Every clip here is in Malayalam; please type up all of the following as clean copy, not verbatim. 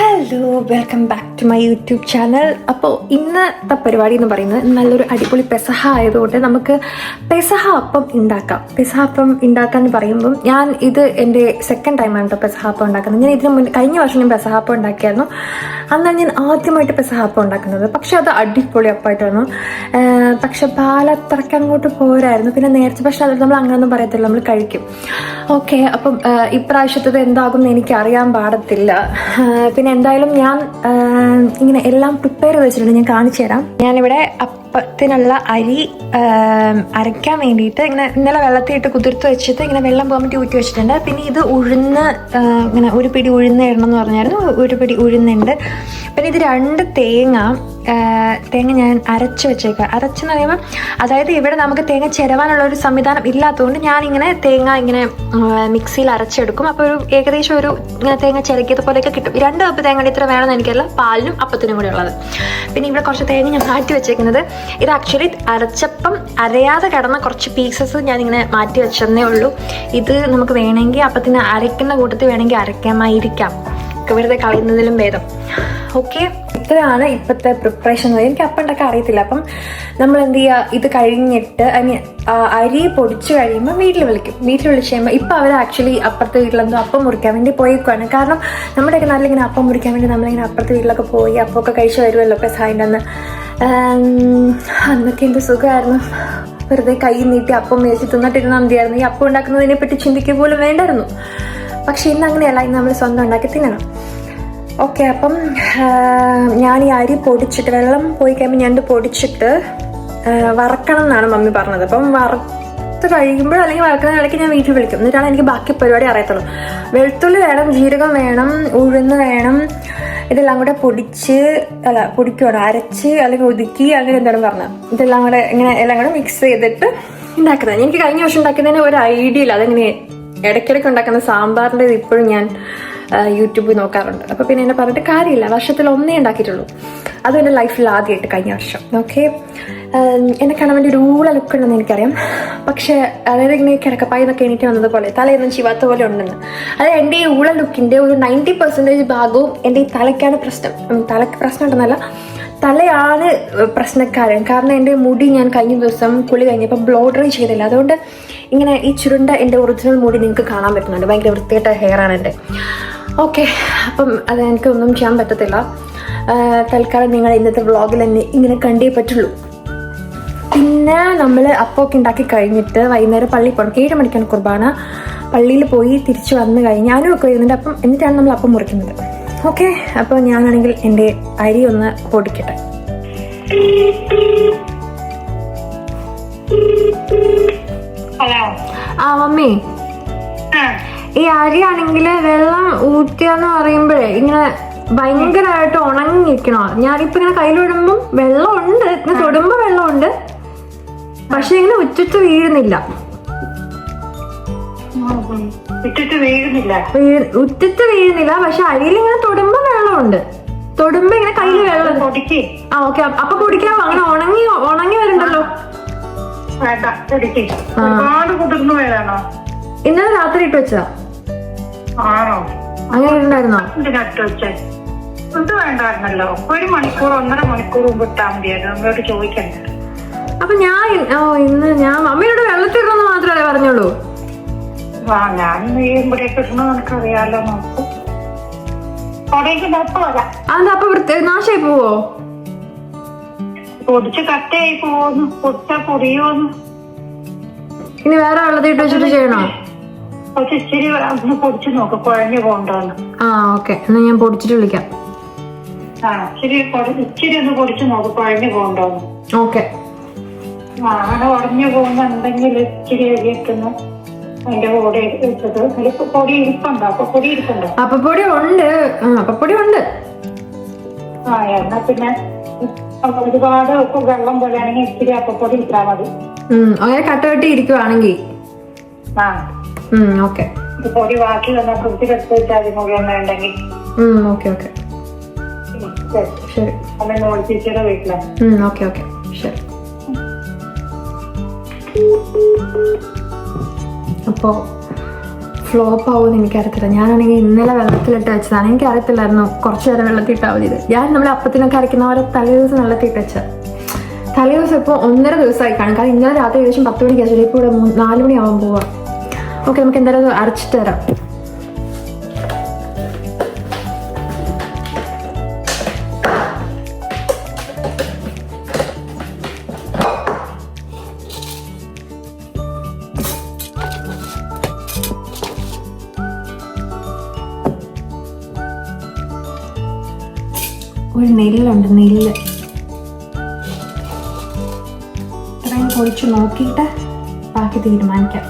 Hello, welcome back to my YouTube channel. അപ്പോൾ ഇന്നത്തെ പരിപാടി എന്ന് പറയുന്നത് നല്ലൊരു അടിപൊളി പെസഹ ആയതുകൊണ്ട് നമുക്ക് പെസഹ അപ്പം ഉണ്ടാക്കാം. പെസഹ അപ്പം ഉണ്ടാക്കാമെന്ന് പറയുമ്പം ഇത് എൻ്റെ സെക്കൻഡ് ടൈമാണ് കേട്ടോ പെസഹ അപ്പം ഉണ്ടാക്കുന്നത്. ഞാൻ ഇതിന് മുന്നേ കഴിഞ്ഞ വർഷം ഞാൻ പെസഹ അപ്പം ഉണ്ടാക്കിയായിരുന്നു. അന്നാണ് ഞാൻ ആദ്യമായിട്ട് പെസഹ അപ്പം ഉണ്ടാക്കുന്നത്. പക്ഷെ അത് അടിപൊളി അപ്പമായിട്ടായിരുന്നു. പക്ഷെ പാലത്രയ്ക്ക് അങ്ങോട്ട് പോരായിരുന്നു. പിന്നെ നേരത്തെ പക്ഷെ അത് നമ്മൾ അങ്ങനെയൊന്നും പറയത്തില്ല, നമ്മൾ കഴിക്കും. ഓക്കെ, അപ്പം ഇപ്രാവശ്യത്തത് എന്താകും എന്ന് എനിക്കറിയാൻ പാടത്തില്ല. പിന്നെ എന്തായാലും ഞാൻ ഇങ്ങനെ എല്ലാം പ്രിപ്പയർ ചെയ്ത് വെച്ചിട്ടുണ്ട്, ഞാൻ കാണിച്ചു തരാം. ഞാനിവിടെ അപ്പത്തിനുള്ള അരി അരയ്ക്കാൻ വേണ്ടിയിട്ട് ഇന്നലെ വെള്ളത്തിയിട്ട് കുതിർത്ത് വെച്ചിട്ട് ഇങ്ങനെ വെള്ളം പോകാൻ വേണ്ടി ഊറ്റി വെച്ചിട്ടുണ്ട്. പിന്നെ ഇത് ഉഴുന്ന്, ഇങ്ങനെ ഒരു പിടി ഉഴുന്ന് ഇടണം എന്ന് പറഞ്ഞായിരുന്നു. ഒരു പിടി ഉഴുന്നുണ്ട്. പിന്നെ ഇത് 2 തേങ്ങ ഞാൻ അരച്ച് വെച്ചേക്കാം. അരച്ചെന്ന് പറയുമ്പോൾ അതായത് ഇവിടെ നമുക്ക് തേങ്ങ ചിരവാനുള്ള ഒരു സംവിധാനം ഇല്ലാത്തതുകൊണ്ട് ഞാനിങ്ങനെ തേങ്ങ ഇങ്ങനെ മിക്സിയിൽ അരച്ചെടുക്കും. അപ്പോൾ ഏകദേശം ഇങ്ങനെ തേങ്ങ ചിരക്കിയത് പോലെയൊക്കെ കിട്ടും. 2 കപ്പ് തേങ്ങയുടെ ഇത്ര വേണമെന്ന് എനിക്കല്ല, പാലിനും അപ്പത്തിനും കൂടെ ഉള്ളത്. പിന്നെ ഇവിടെ കുറച്ച് തേങ്ങ ഞാൻ മാറ്റി വെച്ചേക്കുന്നത്, ഇത് ആക്ച്വലി അരച്ചപ്പം അരയാതെ കിടന്ന കുറച്ച് പീസസ് ഞാനിങ്ങനെ മാറ്റി വെച്ചതേ ഉള്ളൂ. ഇത് നമുക്ക് വേണമെങ്കിൽ അപ്പത്തിന് അരയ്ക്കുന്ന കൂട്ടത്തിൽ വേണമെങ്കിൽ അരയ്ക്കാമായിരിക്കാം, വെറുതെ കളയുന്നതിലും ഭേദം. ഓക്കെ, ഇത്രയാണ് ഇപ്പോഴത്തെ പ്രിപ്പറേഷൻ. എനിക്ക് അപ്പം ഉണ്ടാക്കാൻ അറിയത്തില്ല. അപ്പം നമ്മൾ എന്ത് ചെയ്യുക, ഇത് കഴിഞ്ഞിട്ട് അരി പൊടിച്ച് കഴിയുമ്പോൾ വീട്ടിൽ വിളിച്ച് കഴിയുമ്പോൾ ഇപ്പം അവർ ആക്ച്വലി അപ്പുറത്തെ വീട്ടിലെന്തോ അപ്പം മുറിക്കാൻ വേണ്ടി പോയിക്കുവാണ്. കാരണം നമ്മുടെയൊക്കെ നാട്ടിലിങ്ങനെ അപ്പം മുറിക്കാൻ വേണ്ടി നമ്മളിങ്ങനെ അപ്പുറത്തെ വീട്ടിലൊക്കെ പോയി അപ്പമൊക്കെ കഴിച്ച് വരുമല്ലോ പെസഹാൻ്റെ അന്ന്. അന്നൊക്കെ എന്ത് സുഖമായിരുന്നു, വെറുതെ കൈ നീട്ടി അപ്പം മേടിച്ച് തിന്നിട്ടിരുന്നാൽ മതിയായിരുന്നു. ഈ അപ്പം ഉണ്ടാക്കുന്നതിനെ പറ്റി ചിന്തിക്കുക പോലും വേണ്ടായിരുന്നു. പക്ഷെ ഇന്ന് അങ്ങനെയല്ല, ഇന്ന് നമ്മൾ സ്വന്തം ഉണ്ടാക്കി തിന്നണം. ഓക്കെ, അപ്പം ഞാൻ ഈ അരി പൊടിച്ചിട്ട് വെള്ളം പോയി കഴിയുമ്പോൾ ഞാൻ പൊടിച്ചിട്ട് വറക്കണം എന്നാണ് മമ്മി പറഞ്ഞത്. അപ്പം വറുത്ത് കഴിയുമ്പോൾ അല്ലെങ്കിൽ വറക്കുന്ന ഇടയ്ക്ക് ഞാൻ വീട്ടിൽ വിളിക്കും. എന്നിട്ടാണ് എനിക്ക് ബാക്കി പരിപാടി അറിയത്തുള്ളൂ. വെളുത്തുള്ളി വേണം, ജീരകം വേണം, ഉഴുന്ന് വേണം. ഇതെല്ലാം കൂടെ പൊടിക്കണം, അരച്ച് അല്ലെങ്കിൽ ഒതുക്കി അങ്ങനെ എന്താണ് പറഞ്ഞത്. ഇതെല്ലാം കൂടെ ഇങ്ങനെ എല്ലാം കൂടെ മിക്സ് ചെയ്തിട്ട് ഉണ്ടാക്കുന്നത്. എനിക്ക് കഴിഞ്ഞ വർഷം ഉണ്ടാക്കുന്നതിന് ഒരു ഐഡിയ ഇല്ല. അതെങ്ങനെ ഇടയ്ക്കിടയ്ക്ക് ഉണ്ടാക്കുന്ന സാമ്പാറിൻ്റെ ഇത് ഇപ്പോഴും ഞാൻ യൂട്യൂബിൽ നോക്കാറുണ്ട്. അപ്പോൾ പിന്നെ എന്നെ പറഞ്ഞിട്ട് കാര്യമില്ല. വർഷത്തിൽ ഒന്നേ ഉണ്ടാക്കിയിട്ടുള്ളൂ, അതും എൻ്റെ ലൈഫിൽ ആദ്യമായിട്ട് കഴിഞ്ഞ വർഷം. ഓക്കെ, എന്നെ കാണാൻ വേണ്ടി ഒരു ഊള ലുക്ക് ഉണ്ടെന്ന് എനിക്കറിയാം. പക്ഷേ അതായത് ഇങ്ങനെ കിടക്കപ്പായി എന്നൊക്കെ എണീറ്റ് വന്നതുപോലെ തലയൊന്നും ചിവാത്ത പോലെ ഉണ്ടെന്ന്. അതായത് എൻ്റെ ഈ ഊള ലുക്കിൻ്റെ ഒരു 90% ഭാഗവും എൻ്റെ ഈ തലയ്ക്കാണ് പ്രശ്നം. തലയ്ക്ക് പ്രശ്നം ഉണ്ടെന്നല്ല, തലയാണ് പ്രശ്നക്കാരൻ. കാരണം എൻ്റെ മുടി ഞാൻ കഴിഞ്ഞ ദിവസം കുളി കഴിഞ്ഞപ്പോൾ ബ്ലോ ഡ്രൈ ചെയ്തില്ല. അതുകൊണ്ട് ഇങ്ങനെ ഈ ചുരുണ്ട എൻ്റെ ഒറിജിനൽ മുടി നിങ്ങൾക്ക് കാണാൻ പറ്റുന്നുണ്ട്. ഭയങ്കര വൃത്തിയായിട്ട ഹെയറാണ് എൻ്റെ. ഓക്കെ, അപ്പം അത് എനിക്കൊന്നും ചെയ്യാൻ പറ്റത്തില്ല. തൽക്കാലം നിങ്ങൾ ഇന്നത്തെ വ്ളോഗിൽ തന്നെ ഇങ്ങനെ കണ്ടേ പറ്റുള്ളൂ. പിന്നെ നമ്മൾ അപ്പമൊക്കെ ഉണ്ടാക്കി കഴിഞ്ഞിട്ട് വൈകുന്നേരം പള്ളിയിൽ പോകണം. 7 മണിക്കാണ് കുർബാന. പള്ളിയിൽ പോയി തിരിച്ച് വന്നു കഴിഞ്ഞ് ഞാനും ഒക്കെ വരുന്നുണ്ട്. അപ്പം എന്നിട്ടാണ് നമ്മൾ അപ്പം മുറിക്കുന്നത്. ഓക്കെ, അപ്പോൾ ഞാനാണെങ്കിൽ എൻ്റെ അരി ഒന്ന് പൊടിക്കട്ടെ. ഹലോ. മമ്മി, ഈ അരിയാണെങ്കിൽ വെള്ളം ഊറ്റിയെന്ന് പറയുമ്പോഴേ ഇങ്ങനെ ഭയങ്കരമായിട്ട് ഉണങ്ങിയിരിക്കണോ? ഞാനിപ്പോ ഇങ്ങനെ കയ്യിൽ വിടുമ്പം വെള്ളമുണ്ട്, ഇങ്ങനെ തൊടുമ്പോ വെള്ളമുണ്ട്, പക്ഷെ ഇങ്ങനെ ഉച്ചത്ത് വീഴുന്നില്ല. ഉറ്റത്ത് വീഴുന്നില്ല, പക്ഷെ അരിയിൽ ഇങ്ങനെ തൊടുമ്പോ വെള്ളമുണ്ട്. തൊടുമ്പോ ഇങ്ങനെ കയ്യിൽ വെള്ളം. ഓക്കെ, അപ്പൊ പൊടിക്കാവോ? അങ്ങനെ ഉണങ്ങി വരുന്നുണ്ടല്ലോ. ഇന്നലെ രാത്രി ഇട്ട് വെച്ചതാ. അങ്ങനെ ഇട്ടുണ്ടായിരുന്നോ? വേണ്ടായിരുന്നല്ലോ, 1 മണിക്കൂർ 1.5 മണിക്കൂർ മുമ്പ് ഇട്ടാ മതിയായിരുന്നു. നമ്മളോട് ചോദിക്കണ്ട. അപ്പൊ ഞാൻ മമ്മിയോട് വെള്ളത്തിടണമെന്ന് മാത്രമല്ലേ പറഞ്ഞോളൂ. ഞാൻ ഇവിടെയൊക്കെ ഇടണമെന്ന് എനിക്കറിയാലോ. നോക്കും അതെന്താ അപ്പൊ നാശമായി പോവോ? പൊടിച്ച് കട്ടയായി പോവോന്ന്, പൊടിച്ചാ പൊടിയോന്ന്. ഇനി വേറെ വെള്ളത്തിട്ട് വെച്ചിട്ട് ചെയ്യണോ? ഇച്ചിരി ഒന്ന് പൊടിച്ചു നോക്ക്, കുഴഞ്ഞു പോകണ്ടോന്ന്. ഓക്കെ, എന്നാ ഞാൻ പൊടിച്ചിട്ട് വിളിക്കാം. ഇച്ചിരി ഒന്ന് പൊടിച്ചു നോക്ക്, കുഴഞ്ഞു പോകണ്ടോന്ന്. ഓക്കെ. അങ്ങനെ ഉടഞ്ഞു പോകുന്നുണ്ടെങ്കിൽ ഇച്ചിരി എഴുതിയിട്ടുന്നു അതിന്റെ കൂടെ ഇട്ടത്. പൊടി ഇരിപ്പുണ്ടോ? അപ്പപ്പൊടി ഉണ്ട്. എന്നാ പിന്നെ ഒരുപാട് വെള്ളം പോലെയാണെങ്കിൽ ഇച്ചിരി അപ്പപ്പൊടി ഇട്ടാ മതി. കട്ട കെട്ടി ഇരിക്കുവാണെങ്കിൽ. ഓക്കെ. പൊടി ബാക്കി വന്നാൽ ഫ്രിഡ്ജിലെടുത്ത് വെച്ചാൽ മതി, മുഴുവൻ ഉണ്ടെങ്കിൽ. ഓക്കെ ശരി. ചേച്ചിയുടെ വീട്ടിലാണ്. ഓക്കെ ശരി. അപ്പോൾ ഫ്ലോപ്പ് ആവുമെന്ന് എനിക്കറിയത്തില്ല. ഞാനാണെങ്കിൽ ഇന്നലെ വെള്ളത്തിലിട്ട് വെച്ചതാണ്. എനിക്കറിയത്തില്ലായിരുന്നു കുറച്ച് നേരം വെള്ളത്തിലിട്ടാൽ മതി. ഞാൻ നമ്മൾ അപ്പത്തിനൊക്കെ അരയ്ക്കുന്ന പോലെ തലേ ദിവസം വെള്ളത്തിലിട്ട് വെച്ച തലേ ദിവസം ഇപ്പോൾ 1.5 ദിവസമായി കാണും. കാരണം ഇന്നലെ രാത്രി ഏകദേശം 10 മണിക്ക് ശരി, ഇപ്പോൾ ഇവിടെ 4 മണിയാവാൻ പോവാം. ഓക്കെ, നമുക്ക് എന്തായാലും അത് അരച്ചിട്ട് തരാം. ഒരു നെല്ലുണ്ട്, നെല്ല് ഇത്രയും പൊടിച്ച് നോക്കിയിട്ട് ബാക്കി തീരുമാനിക്കാം.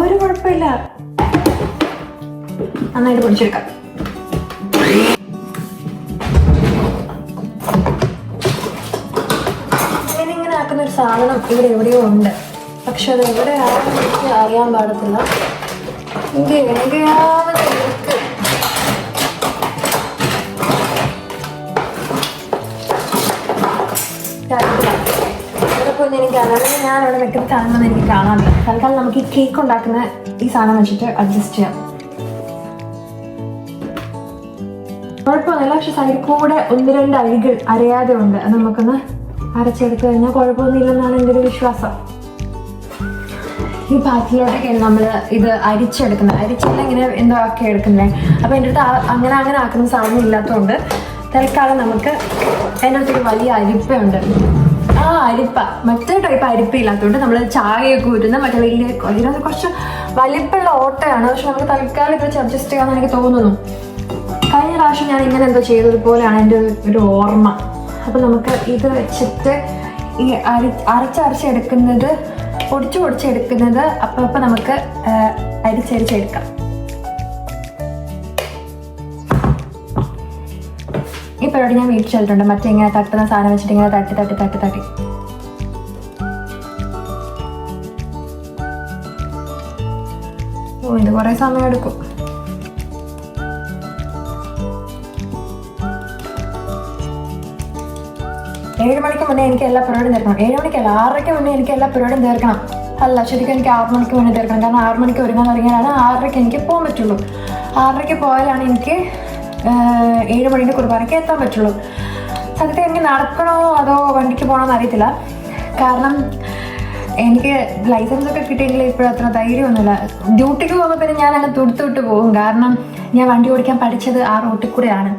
ഒരു കുഴപ്പമില്ല, നന്നായിട്ട് പൊടിച്ചെടുക്കാം. ഇങ്ങനെ ആക്കുന്ന ഒരു സാധനം ഇവിടെ എവിടെയോ ഉണ്ട്, പക്ഷെ അത് എവിടെയാണെന്ന് എനിക്ക് അറിയാൻ പാടത്തില്ല. എനിക്ക് എവിടെയാവുന്ന എനിക്ക് അല്ലെങ്കിൽ ഞാൻ അവിടെ വെക്കുന്ന കാണുന്നത് എനിക്ക് കാണാറില്ല. തൽക്കാലം നമുക്ക് ഈ കേക്ക് ഉണ്ടാക്കുന്ന ഈ സാധനം വെച്ചിട്ട് അഡ്ജസ്റ്റ് ചെയ്യാം. കുഴപ്പമൊന്നുമില്ല, പക്ഷെ സൈഡിൽ കൂടെ 1-2 അരികൾ അറിയാതെ ഉണ്ട്. അത് നമുക്കൊന്ന് അരച്ചെടുത്ത് കഴിഞ്ഞാൽ കുഴപ്പമൊന്നുമില്ലെന്നാണ് എൻ്റെ ഒരു വിശ്വാസം. ഈ പാത്രത്തിലോട്ടൊക്കെയാണ് നമ്മൾ ഇത് അരിച്ചെടുക്കുന്നത്. അരിച്ചെല്ലാം ഇങ്ങനെ എന്തോ ആക്കി എടുക്കുന്നത്. അപ്പോൾ എൻ്റെ അടുത്ത് അങ്ങനെ ആക്കുന്ന സാധനം ഇല്ലാത്തതുകൊണ്ട് തൽക്കാലം നമുക്ക് എൻ്റെ അടുത്തൊരു വലിയ അരിപ്പയുണ്ട്. ആ അരിപ്പ, മറ്റേ ടൈപ്പ് അരിപ്പ ഇല്ലാത്തതുകൊണ്ട് നമ്മൾ ചായയൊക്കെ ഊറ്റുന്ന മറ്റേ വലിയ ഇതിനകത്ത് കുറച്ച് വലിപ്പമുള്ള ഓട്ടയാണ്. പക്ഷെ നമുക്ക് തൽക്കാലം ഇത് അഡ്ജസ്റ്റ് ചെയ്യാമെന്ന് എനിക്ക് തോന്നുന്നു. കഴിഞ്ഞ പ്രാവശ്യം ഞാൻ ഇങ്ങനെ എന്തോ ചെയ്തതുപോലെയാണ് എൻ്റെ ഒരു ഓർമ്മ. അപ്പോൾ നമുക്ക് ഇത് വെച്ചിട്ട് ഈ അരച്ചെടുക്കുന്നത് പൊടിച്ചെടുക്കുന്നത് അപ്പം നമുക്ക് അരിച്ചെടുക്കാം. ഈ പരിപാടി ഞാൻ വീട്ടിൽ ചെയ്തിട്ടുണ്ട്. മറ്റേ ഇങ്ങനെ തട്ടുന്ന സാധനം വെച്ചിട്ട് ഇങ്ങനെ തട്ടി. ഓ, ഇത് കുറേ സമയം എടുക്കും. ഏഴ് മണിക്ക് മുന്നേ എനിക്ക് എല്ലാ പരിപാടിയും തീർക്കണം. 7 മണിക്കല്ല, 6:30 മുന്നേ എനിക്ക് എല്ലാ പരിപാടിയും തീർക്കണം. അല്ല, ശരിക്കും എനിക്ക് 6 മണിക്ക് മുന്നേ തീർക്കണം. കാരണം 6 മണിക്ക് ഒരുങ്ങാൻ തുടങ്ങിയാലാണ് 6:30 എനിക്ക് പോകാൻ പറ്റുള്ളൂ. 6:30 പോയാലാണ് എനിക്ക് 7 മണിൻ്റെ കുർബാനയ്ക്ക് എത്താൻ പറ്റുള്ളൂ. സത്യത്തിൽ എനിക്ക് നടക്കണോ അതോ വണ്ടിക്ക് പോകണമെന്ന് അറിയത്തില്ല. കാരണം എനിക്ക് ലൈസൻസ് ഒക്കെ കിട്ടിയെങ്കിൽ ഇപ്പോഴത്ര ധൈര്യമൊന്നുമില്ല. ഡ്യൂട്ടിക്ക് പോകുമ്പോൾ പിന്നെ ഞാൻ അങ്ങ് തുടുത്തുവിട്ട് പോകും. കാരണം ഞാൻ വണ്ടി ഓടിക്കാൻ പഠിച്ചത് ആ റോട്ടിൽ കൂടെയാണ്.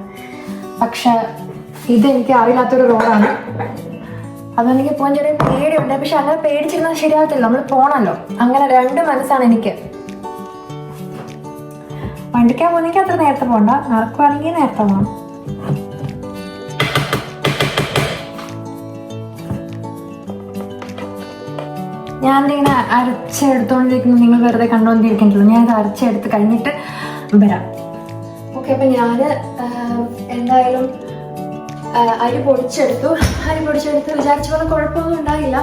പക്ഷെ ഇതെനിക്ക് അറിയില്ലാത്തൊരു റോഡാണ്. അതെനിക്ക് പോകാൻ ചെറിയ പേടിയുണ്ട്. പക്ഷെ അങ്ങനെ പേടിച്ചിരുന്നാൽ ശരിയാകത്തില്ല, നമ്മൾ പോകണമല്ലോ. അങ്ങനെ 2 മനസ്സാണ് എനിക്ക്. വണ്ടിക്കാൻ പോകുന്നെങ്കിൽ അത്ര നേരത്തെ പോകണ്ട, നടക്കുവാണെങ്കിൽ നേരത്തെ പോകണം. ഞാനിങ്ങനെ അരച്ചെടുത്തോണ്ടിരിക്കുന്നു, നിങ്ങൾ വെറുതെ കണ്ടുകൊണ്ടിരിക്കണ്ടല്ലോ. ഞാനത് അരച്ചെടുത്ത് കഴിഞ്ഞിട്ട് വരാം. ഓക്കെ, അപ്പം ഞാൻ എന്തായാലും അരി പൊടിച്ചെടുത്ത് വിചാരിച്ച പോലെ കുഴപ്പമൊന്നും ഉണ്ടായില്ല.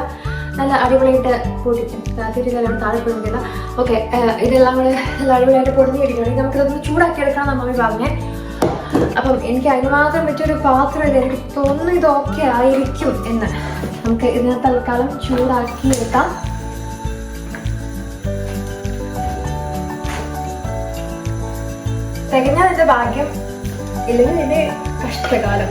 നല്ല അടിപൊളിയായിട്ട് പൊടിക്കും. തിരികെ താഴെ പൊടിക്കില്ല. ഓക്കെ, ഇതെല്ലാം കൂടെ നല്ല അടിപൊളിയായിട്ട് പൊടിഞ്ഞ് കിട്ടിയിട്ടുണ്ടെങ്കിൽ നമുക്കിതൊന്ന് ചൂടാക്കി എടുക്കണം നമ്മൾ പറഞ്ഞേ. അപ്പം എനിക്ക് അതിന് മാത്രം പറ്റിയൊരു പാത്രമില്ല. എനിക്ക് തോന്നുന്നു ഇത് ഓക്കെ ആയിരിക്കും എന്ന്. നമുക്ക് ഇതിനെ തൽക്കാലം ചൂടാക്കി എടുക്കാം. തികഞ്ഞാൽ ഇതിന്റെ ഭാഗ്യം, ഇല്ലെങ്കിൽ ഇതിന്റെ കഷ്ടകാലം.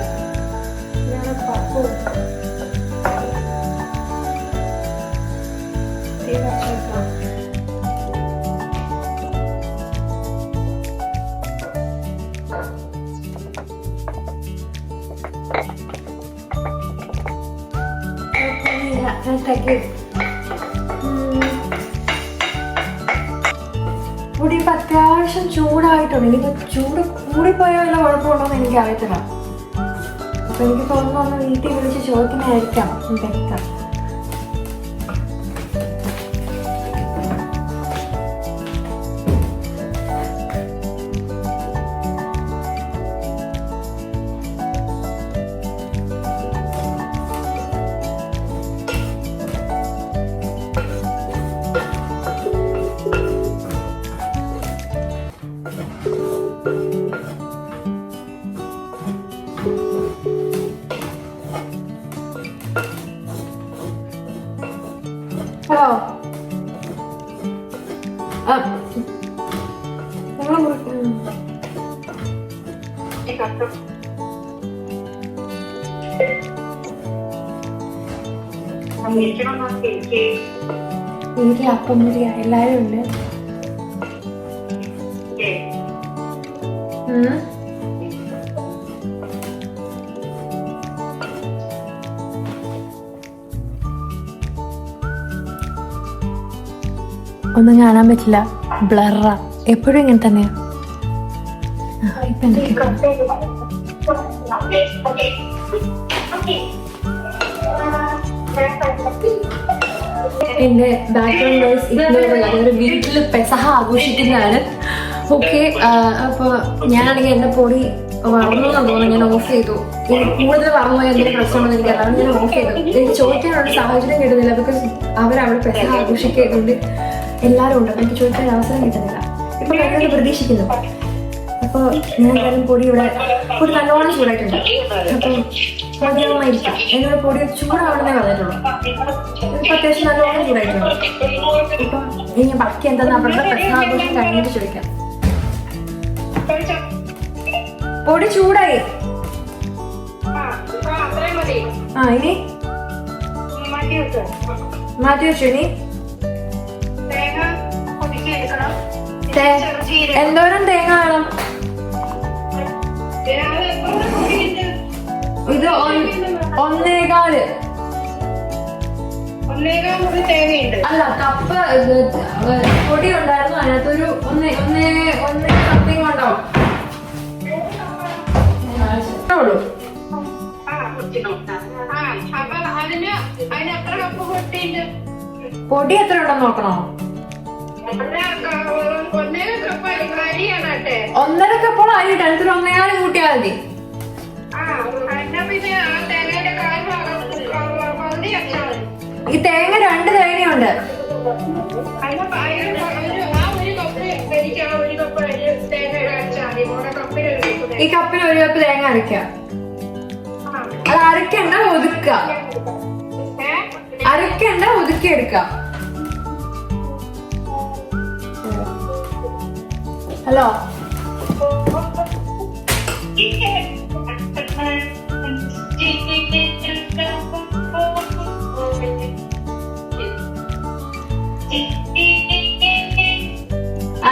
ഇവിടെ ഇപ്പം അത്യാവശ്യം ചൂടായിട്ടുണ്ട്. ഇനിയിപ്പോൾ ചൂട് കൂടിപ്പോയോ വല്ല കുഴപ്പമുണ്ടോ എന്ന് എനിക്ക് അറിയത്തില്ല. അപ്പം എനിക്ക് തോന്നുന്നു ഒന്ന് വീട്ടിൽ വിളിച്ച് ചോദിക്കുന്നതായിരിക്കാം ബെറ്റർ. വീട്ടിൽ അപ്പം മുറിയ എല്ലാരും ഉണ്ട്. ഒന്നും കാണാൻ പറ്റില്ല, ബ്ലറാ. എപ്പോഴും ഇങ്ങനെ തന്നെയാ. എന്റെ ബാക്ക്ഗ്രൗണ്ട് വോയിസ് ഇഗ്നോർ ചെയ്യുക. അതൊരു വീട്ടിൽ പെസഹ ആഘോഷിക്കുന്നതാണ്. ഓക്കെ, അപ്പൊ ഞാനാണെങ്കിൽ എന്റെ പൊടി വളർന്നെന്ന് തോന്നുന്നു. ഞാൻ ഓഫ് ചെയ്തു. കൂടുതൽ വളർന്നു പോയ എന്തെങ്കിലും പ്രശ്നമുണ്ടെന്ന് എനിക്കറിയാം. ഞാൻ ഓഫ് ചെയ്തു. എനിക്ക് ചോദിക്കാനുള്ള സാഹചര്യം കിട്ടുന്നില്ല. ബിക്കോസ് അവരവിടെ പെസഹ ആഘോഷിക്കുന്നുണ്ട്, എല്ലാവരും ഉണ്ട്. എനിക്ക് ചോദിക്കാൻ അവസരം കിട്ടുന്നില്ല. ഇപ്പൊ ഞാനത് പ്രതീക്ഷിക്കുന്നു. അപ്പോൾ ഞാൻ എന്തായാലും പൊടി നല്ലോണം ചൂടായിട്ടുണ്ട്. അപ്പം മതിയാവുമായിരിക്കാം. എന്നോട് പൊടി ചൂടാവണമെന്നേ പറഞ്ഞിട്ടുള്ളൂ. ഇപ്പം അത്യാവശ്യം നല്ലോണം ചൂടായിട്ടുണ്ട്. ഇപ്പം ഇനി ബാക്കി എന്താണെന്ന് അവരുടെ പ്രശ്നാഘോഷം കഴിഞ്ഞിട്ട് ചോദിക്കാം. പൊടി ചൂടായി. ഇനി മാറ്റി വെച്ചു. ഇനി എന്തോരം തേങ്ങ വേണം? ഇത് 1.25. അല്ല, കപ്പ് പൊടി ഉണ്ടായിരുന്നു. അതിനകത്തൊരു 1 സംതിങ് ഉണ്ടാവും. പൊടി എത്ര ഉണ്ടെന്ന് നോക്കണോ? 1.5 കപ്പോളം അരി ഇട്ട് അതിനകത്തൊരു 1.25 കൂട്ടിയാൽ മതി. ഈ തേങ്ങ 2 തേങ്ങയുണ്ട്. ഈ കപ്പിന് 1 കപ്പ് തേങ്ങ അരയ്ക്കാം. അത് അരക്കണ്ട, ഒതുക്കുക. അരക്കണ്ട, ഒതുക്കി എടുക്കാം. ഹലോ,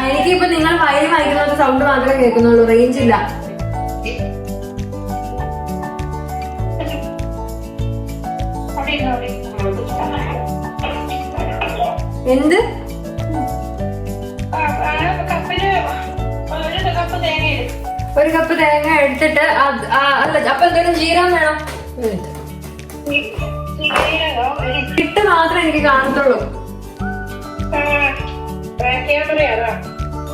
എനിക്കിപ്പോ നിങ്ങൾ വയലിൽ വായിക്കുന്ന സൗണ്ട് മാത്രമേ കേൾക്കുന്നുള്ളൂ. റേഞ്ച് ഇല്ല. എന്ത്? ഒരു കപ്പ് തേങ്ങ എടുത്തിട്ട് അല്ല, അപ്പൊ എന്തെങ്കിലും ജീരകം വേണം. ഇട്ട് മാത്രമേ എനിക്ക് കാണത്തുള്ളൂ.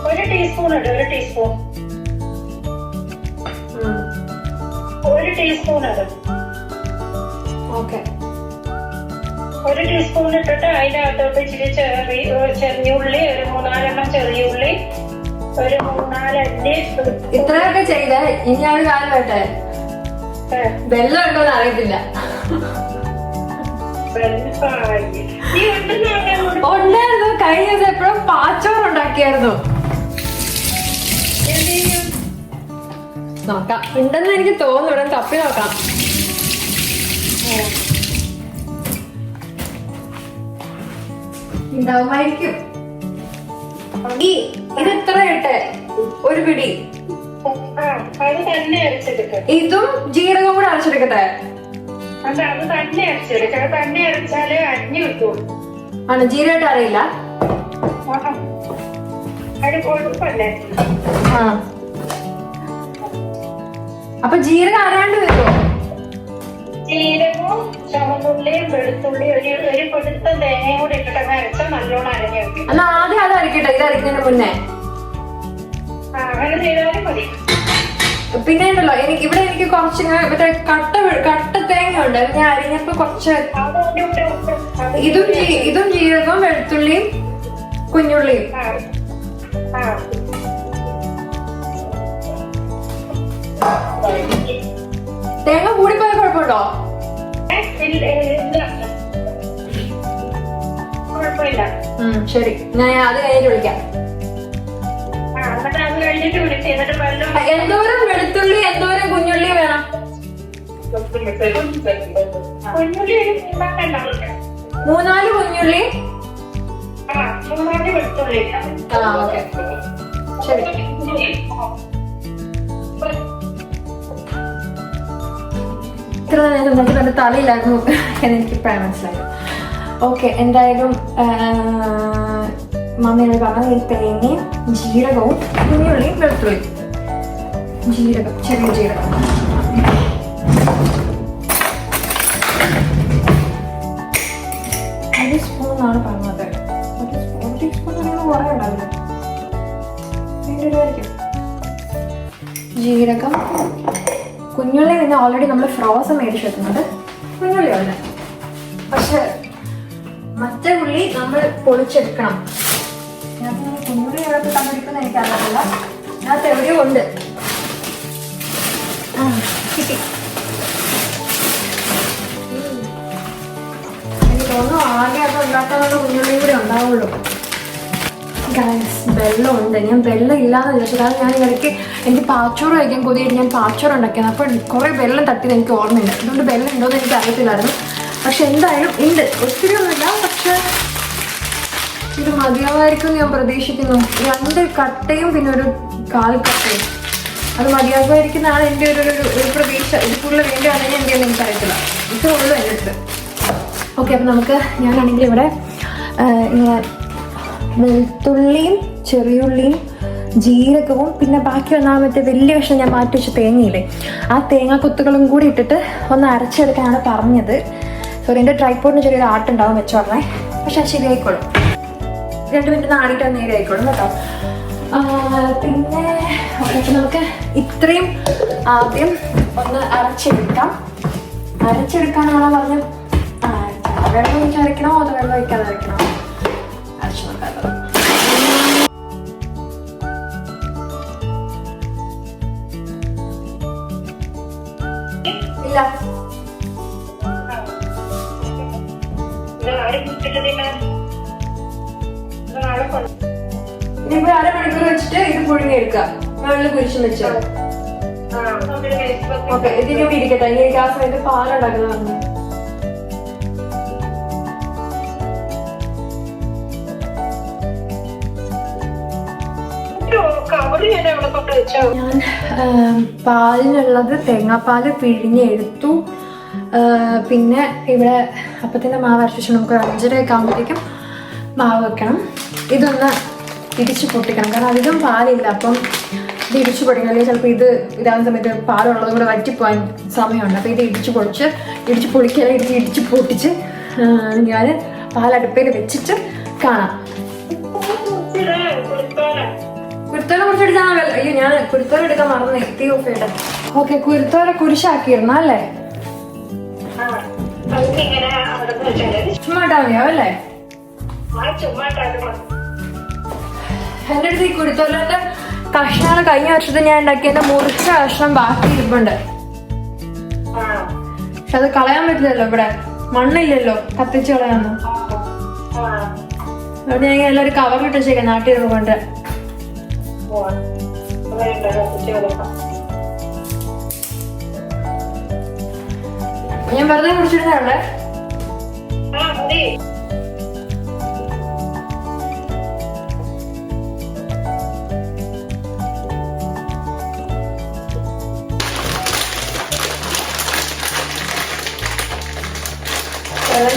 1 ടീസ്പൂൺ ഇട്ട്. 1 ടീസ്പൂൺ. 1 ടീസ്പൂൺ ഇടും. ഓക്കെ, 1 ടീസ്പൂൺ ഇട്ടിട്ട് അതിനകത്തോട്ട് ഇച്ചിരി ചെറിയുള്ളി, ഒരു 3-4 ചെറിയ ഉള്ളി, ഒരു 3-4 അല്ലി. ഇത്രയൊക്കെ ചെയ്ത ഇനി ഞാൻ ഒരു കാര്യം വേട്ടെ, വെള്ളം ഉണ്ടോന്ന് അറിയത്തില്ല. ഉണ്ടായിരുന്നു. കഴിഞ്ഞ ദിവസം എപ്പോഴും പാച്ചോറ് ഉണ്ടാക്കിയായിരുന്നു. നോക്കാം, ഉണ്ടെന്ന് എനിക്ക് തോന്നുന്നു. ഇവിടെ തപ്പി നോക്കാം. ഉണ്ടാവുമായിരിക്കും. ഇത് എത്ര ഇട്ടെ? 1 പിടി. ഇതും ജീരകം കൂടെ അരച്ചെടുക്കട്ടെ? ആണ്, ജീരകമായിട്ട് അറിയില്ല. അപ്പൊ ജീരകം അറിയാണ്ട് വരുമോ? ജീരകവും ചുവന്നുള്ളിയും വെളുത്തുള്ളിയും ഒരു പൊടുത്ത തേങ്ങയും കൂടി ഇട്ടിട്ടൊക്കെ അരച്ചാൽ നല്ലോണം അരഞ്ഞു വെക്കും. എന്നാ ആദ്യം അത് അരക്കട്ടെ, ഇത് അരക്കുന്നതിന് മുന്നേ. അങ്ങനെ ചെയ്താലും മതി. പിന്നെ ഉണ്ടല്ലോ, എനിക്ക് കുറച്ച് മറ്റേ കട്ട തേങ്ങ ഉണ്ട്. ഞാൻ അരിഞ്ഞപ്പോ കുറച്ച് ഇതും ജീരകവും വെളുത്തുള്ളിയും കുഞ്ഞുള്ളിയും. തേങ്ങ കൂടിപ്പോയ കുഴപ്പമുണ്ടോ? കുഴപ്പമില്ല. ശരി, ഞാൻ അത് കഴിഞ്ഞിട്ട് വിളിക്കാം. എന്നിട്ട് അത് കഴിഞ്ഞിട്ട് വിളിച്ച് എന്നിട്ട് വെള്ളം എന്തോരം വെളുത്തുള്ളി എന്തോരം കുഞ്ഞുള്ളി വേണം? കുഞ്ഞുള്ളി ഉണ്ടാക്കണ്ട. 3-4 കുഞ്ഞുള്ളി. 3 വെളുത്തുള്ളി. ഓക്കെ ശരി. ഇത്ര നേരം നമുക്ക് നല്ല തലയിലായിരുന്നു എന്നെനിക്കിപ്പോഴാണ് മനസ്സിലായത്. ഓക്കെ, എന്തായാലും മമ്മിയോട് പറഞ്ഞത് ഈ തേങ്ങയും ജീരകവും കുഞ്ഞുള്ളിയും വെളുത്തുള്ളിയും. ജീരകം, ചെറിയ ജീരകം. ഒരു സ്പൂണാണ് പറഞ്ഞത്. ഒരു ടീസ്പൂൺ കുറേ ഉണ്ടാവില്ല. ജീരകം, കുഞ്ഞുള്ളി പിന്നെ ഓൾറെഡി നമ്മൾ ഫ്രോസൺ മേടിച്ച് വെക്കുന്നത് കുഞ്ഞുള്ളി ഉണ്ട്. പക്ഷെ മറ്റേ ഉള്ളി നമ്മൾ പൊളിച്ചെടുക്കണം. കുഞ്ഞുള്ളി എവിടെ തന്നെടുക്കുന്ന എനിക്കറിയില്ല. അതിനകത്ത് എവിടെയോ ഉണ്ട്. കിട്ടി. എനിക്ക് തോന്നുന്നു ആകെ അത് ഉണ്ടാക്കാനുള്ള കുഞ്ഞുള്ളിയും കൂടെ ഉണ്ടാവുള്ളൂ. വെള്ളമുണ്ട്. ഞാൻ വെള്ളം ഇല്ലാന്ന് വിചാരിച്ചു. കാരണം ഞാൻ ഇടയ്ക്ക് എനിക്ക് പാച്ചോറ് കഴിക്കാൻ കൊതിയായിട്ട് ഞാൻ പാച്ചോറ് ഉണ്ടാക്കിയത്. അപ്പോൾ കുറേ വെള്ളം തട്ടിയത് എനിക്ക് ഓർമ്മയില്ല. അതുകൊണ്ട് വെള്ളം ഉണ്ടോയെന്ന് എനിക്ക് അറിയത്തില്ലായിരുന്നു. പക്ഷെ എന്തായാലും ഉണ്ട്, ഒത്തിരി ഒന്നുമില്ല. പക്ഷെ ഇത് മതിയാവായിരിക്കും ഞാൻ പ്രതീക്ഷിക്കുന്നു. 2 കട്ടയും പിന്നെ ഒരു 1/4 കട്ടയും അത് മതിയാകുമായിരിക്കുന്നതാണ് എൻ്റെ ഒരു പ്രതീക്ഷ. ഇത് കൂടുതൽ വേണ്ടിയാണെങ്കിൽ എന്തെങ്കിലും എനിക്കറിയത്തില്ല. ഇത്രേ ഉള്ളൂ എൻ്റെ അടുത്ത്. ഓക്കെ, അപ്പം നമുക്ക് ഞാനാണെങ്കിൽ ഇവിടെ ഇങ്ങനെ വെളുത്തുള്ളിയും ചെറിയുള്ളിയും ജീരകവും പിന്നെ ബാക്കി വന്നാൽ മറ്റേ വലിയ കഷ്ണം ഞാൻ മാറ്റി വെച്ച തേങ്ങയില്ലേ, ആ തേങ്ങ കൊത്തുകളും കൂടി ഇട്ടിട്ട് ഒന്ന് അരച്ചെടുക്കാനാണ് പറഞ്ഞത്. സോറി, എൻ്റെ ട്രൈപ്പോഡിന് ചെറിയൊരു ആട്ടുണ്ടാവും വെച്ച് പറഞ്ഞേ. പക്ഷെ അത് ശരിയായിക്കോളും. 2 മിനിറ്റ് ആടിയിട്ട് അത് നേരെ ആയിക്കോളും കേട്ടോ. പിന്നെ അപ്പം നമുക്ക് ഇത്രയും ആദ്യം ഒന്ന് അരച്ചെടുക്കാം. അരച്ചെടുക്കാനാണോ പറഞ്ഞ് വെള്ളം ഒഴിച്ച് അരയ്ക്കണോ അത് വെള്ളം ഒഴിക്കാതെ അരയ്ക്കണോ? അരച്ചു നോക്കാമല്ലോ. ഇല്ല, ഇനിയിപ്പോ 1/2 മണിക്കൂർ വെച്ചിട്ട് ഇത് പുഴുങ്ങിയെടുക്കുക. വെള്ളം കുരിശും വെച്ച്. ഓക്കെ, ഇതിന് കൂടി ഇരിക്കട്ടെ. എനിക്ക് ആ സമയത്ത് പാലുണ്ടാക്കുന്നത് പറഞ്ഞു. ഞാൻ പാലിനുള്ളത് തേങ്ങാപ്പാല് പിഴിഞ്ഞെടുത്തു. പിന്നെ ഇവിടെ അപ്പത്തിൻ്റെ മാവ് അരച്ചു. നമുക്ക് 5:30 ആകുമ്പോഴത്തേക്കും മാവ് വെക്കണം. ഇതൊന്ന് ഇടിച്ച് പൊട്ടിക്കണം. കാരണം അധികം പാലില്ല. അപ്പം ഇത് ഇടിച്ച് പൊടിക്കണം. അല്ലെങ്കിൽ ചിലപ്പോൾ ഇതാകുന്ന സമയത്ത് പാലുള്ളത് കൂടെ വറ്റിപ്പോകാൻ സമയമുണ്ട്. അപ്പോൾ ഇത് ഇടിച്ച് പൊടിക്കുക ഇടിച്ച് പൊട്ടിച്ച് ഞാൻ പാലടുപ്പയിൽ വെച്ചിട്ട് കാണാം. കുരുത്തോല കുറിച്ചെടുക്കാൻ അയ്യോ, ഞാൻ കുരുത്തോല എടുക്കാൻ മറന്നു. തീ ഓഫ് ചെയ്യട്ടെ. ഓക്കെ, കുരുത്തോല കുരിശാക്കിയിരുന്ന അല്ലേ? ചുമ്മാ ഇട്ടാ മതിയാവും അല്ലേ? എൻ്റെ അടുത്ത് ഈ കുരുത്തോലന്റെ കഷ്ണങ്ങൾ കഴിഞ്ഞ വർഷത്തെ ഞാൻ ഉണ്ടാക്കിയതിന്റെ മുറിച്ച കഷ്ണം ബാക്കി ഇരിപ്പുണ്ട്. പക്ഷെ അത് കളയാൻ പറ്റില്ലല്ലോ, ഇവിടെ മണ്ണില്ലല്ലോ കത്തിച്ച് കളയാന്ന്. അതുകൊണ്ട് ഞാൻ എല്ലാവരും കവറിലിട്ട് വെച്ചേക്കാം നാട്ടിൽ കൊണ്ട്. ഞാൻ വെറുതെ കുടിച്ചിരുന്നേ.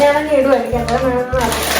ഞാനങ്ങ് ഇടുമായിരിക്കും. എന്താ വേണമെന്ന് അറിയില്ല.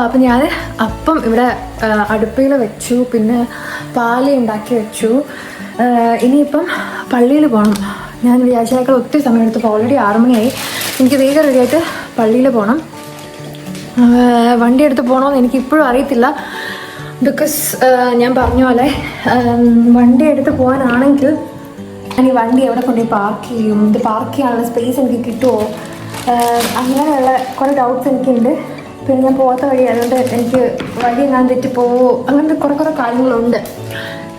അപ്പം ഞാൻ അപ്പം ഇവിടെ അടുപ്പയിൽ വെച്ചു. പിന്നെ പാല് ഉണ്ടാക്കി വെച്ചു. ഇനിയിപ്പം പള്ളിയിൽ പോകണം. ഞാൻ വിചാരിച്ചതിനേക്കാൾ ഒത്തിരി സമയം എടുത്തപ്പോൾ ഓൾറെഡി 6 മണിയായി. എനിക്ക് വേഗം റെഡിയായിട്ട് പള്ളിയിൽ പോകണം. വണ്ടി എടുത്ത് പോകണമെന്ന് എനിക്ക് ഇപ്പോഴും അറിയത്തില്ല. ബിക്കോസ് ഞാൻ പറഞ്ഞ പോലെ വണ്ടി എടുത്ത് പോകാനാണെങ്കിൽ ഞാൻ ഈ വണ്ടി എവിടെ കൊണ്ടുപോയി പാർക്ക് ചെയ്യും, ഇത് പാർക്ക് ചെയ്യാനുള്ള സ്പേസ് എനിക്ക് കിട്ടുമോ, അങ്ങനെയുള്ള കുറേ ഡൗട്ട്സ് എനിക്കുണ്ട്. പിന്നെ ഞാൻ പോകാത്ത വഴി, അതുകൊണ്ട് എനിക്ക് വഴി ഞാൻ തെറ്റിപ്പോവോ, അങ്ങനത്തെ കുറേ കാര്യങ്ങളുണ്ട്.